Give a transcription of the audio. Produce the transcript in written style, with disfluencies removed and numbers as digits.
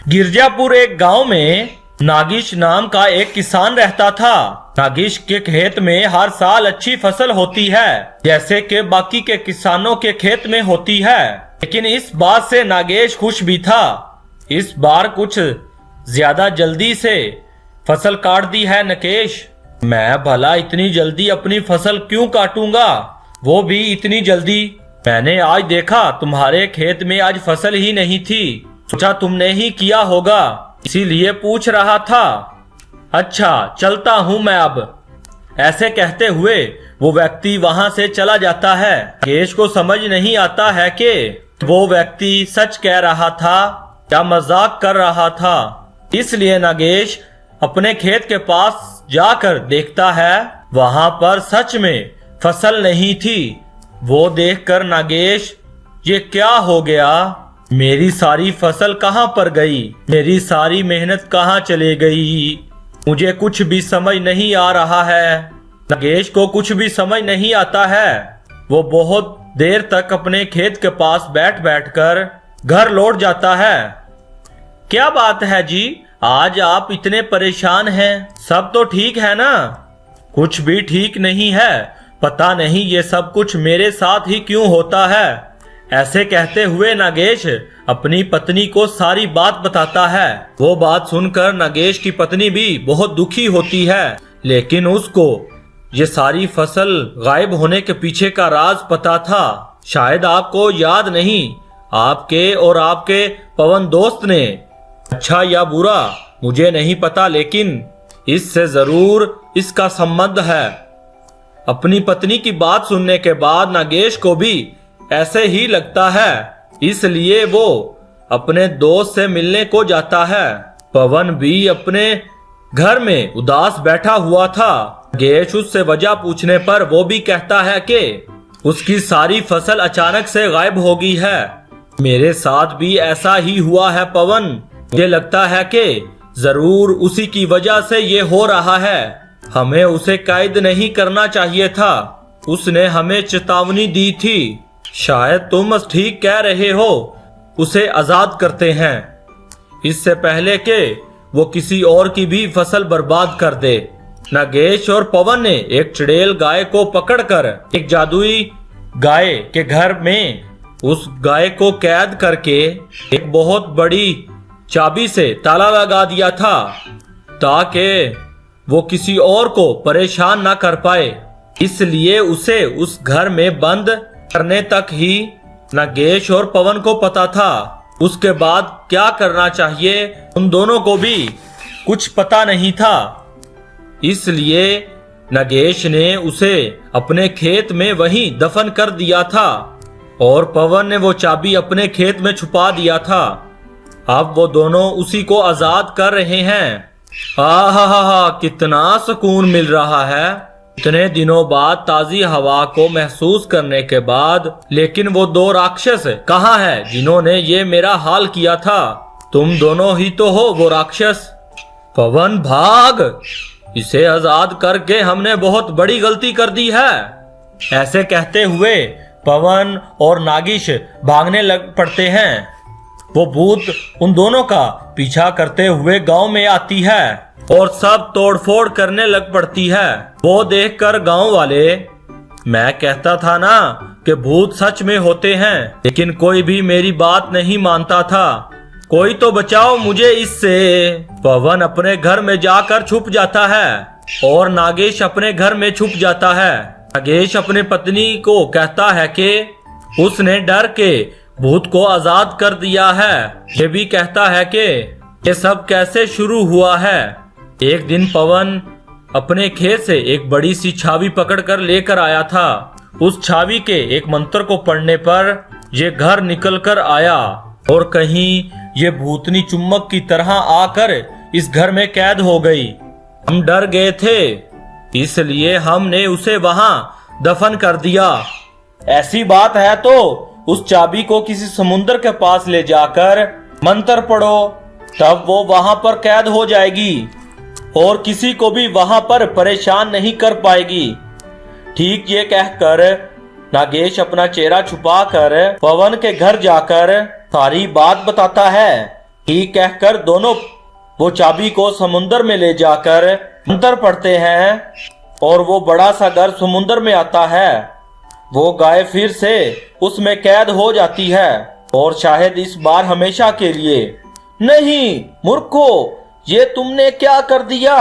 गिरजापुर एक गांव में नागिश नाम का एक किसान रहता था। नागिश के खेत में हर साल अच्छी फसल होती है, जैसे कि बाकी के किसानों के खेत में होती है। लेकिन इस बात से नागेश खुश भी था। इस बार कुछ ज्यादा जल्दी से फसल काट दी है नकेश। मैं भला इतनी जल्दी अपनी फसल क्यों काटूंगा, वो भी इतनी जल्दी। मैंने आज देखा तुम्हारे खेत में आज फसल ही नहीं थी, सोचा तुमने ही किया होगा, इसीलिए पूछ रहा था। अच्छा चलता हूँ मैं अब। ऐसे कहते हुए वो व्यक्ति वहां से चला जाता है। नगेश को समझ नहीं आता है कि वो व्यक्ति सच कह रहा था या मजाक कर रहा था। इसलिए नागेश अपने खेत के पास जाकर देखता है, वहां पर सच में फसल नहीं थी। वो देखकर नागेश, ये क्या हो गया, मेरी सारी फसल कहाँ पर गई, मेरी सारी मेहनत कहाँ चले गई, मुझे कुछ भी समझ नहीं आ रहा है। नागेश को कुछ भी समझ नहीं आता है। वो बहुत देर तक अपने खेत के पास बैठ कर घर लौट जाता है। क्या बात है जी, आज आप इतने परेशान हैं, सब तो ठीक है ना? कुछ भी ठीक नहीं है, पता नहीं ये सब कुछ मेरे साथ ही क्यों होता है। ऐसे कहते हुए नागेश अपनी पत्नी को सारी बात बताता है। वो बात सुनकर नागेश की पत्नी भी बहुत दुखी होती है, लेकिन उसको ये सारी फसल गायब होने के पीछे का राज पता था। शायद आपको याद नहीं, आपके और आपके पवन दोस्त ने, अच्छा या बुरा मुझे नहीं पता, लेकिन इससे जरूर इसका संबंध है। अपनी पत्नी की बात सुनने के बाद नागेश को भी ऐसे ही लगता है, इसलिए वो अपने दोस्त से मिलने को जाता है। पवन भी अपने घर में उदास बैठा हुआ था। नागेश उससे वजह पूछने पर वो भी कहता है कि उसकी सारी फसल अचानक से गायब हो गई है। मेरे साथ भी ऐसा ही हुआ है पवन, मुझे लगता है कि जरूर उसी की वजह से ये हो रहा है। हमें उसे कैद नहीं करना चाहिए था, उसने हमें चेतावनी दी थी। शायद तुम ठीक कह रहे हो, उसे आजाद करते हैं, इससे पहले कि वो किसी और की भी फसल बर्बाद कर दे। नागेश और पवन ने एक चुड़ैल गाय को पकड़कर एक जादुई गाय के घर में उस गाय को कैद करके एक बहुत बड़ी चाबी से ताला लगा दिया था, ताकि वो किसी और को परेशान ना कर पाए। इसलिए उसे उस घर में बंद करने तक ही नागेश और पवन को पता था। उसके बाद क्या करना चाहिए उन दोनों को भी कुछ पता नहीं था। इसलिए नागेश ने उसे अपने खेत में वहीं दफन कर दिया था और पवन ने वो चाबी अपने खेत में छुपा दिया था। अब वो दोनों उसी को आजाद कर रहे हैं। आहा, कितना सुकून मिल रहा है इतने दिनों बाद ताजी हवा को महसूस करने के बाद। लेकिन वो दो राक्षस कहाँ हैं जिन्होंने ये मेरा हाल किया था? तुम दोनों ही तो हो वो राक्षस। पवन भाग, इसे आजाद करके हमने बहुत बड़ी गलती कर दी है। ऐसे कहते हुए पवन और नागिश भागने लग पड़ते हैं। वो भूत उन दोनों का पीछा करते हुए गांव में आती है और सब तोड़फोड़ करने लग पड़ती है। वो देखकर गांव वाले, मैं कहता था ना कि भूत सच में होते हैं, लेकिन कोई भी मेरी बात नहीं मानता था। कोई तो बचाओ मुझे इससे। पवन अपने घर में जाकर छुप जाता है और नागेश अपने घर में छुप जाता है। नागेश अपनी पत्नी को कहता है कि उसने डर के भूत को आजाद कर दिया है। ये भी कहता है कि ये सब कैसे शुरू हुआ है। एक दिन पवन अपने खेत से एक बड़ी सी छावी पकड़कर लेकर आया था। उस छावी के एक मंत्र को पढ़ने पर ये घर निकल कर आया और कहीं ये भूतनी चुम्बक की तरह आकर इस घर में कैद हो गई। हम डर गए थे, इसलिए हमने उसे वहां दफन कर दिया। ऐसी बात है तो उस चाबी को किसी समुद्र के पास ले जाकर मंत्र पढ़ो, तब वो वहां पर कैद हो जाएगी और किसी को भी वहां पर परेशान नहीं कर पाएगी। ठीक ये कहकर नागेश अपना चेहरा छुपाकर पवन के घर जाकर सारी बात बताता है। ठीक कहकर दोनों वो चाबी को समुंदर में ले जाकर मंत्र पढ़ते हैं और वो बड़ा सा घर समुंदर में आता है। वो गाय फिर से उसमें कैद हो जाती है और शायद इस बार हमेशा के लिए। नहीं मूर्खो, ये तुमने क्या कर दिया?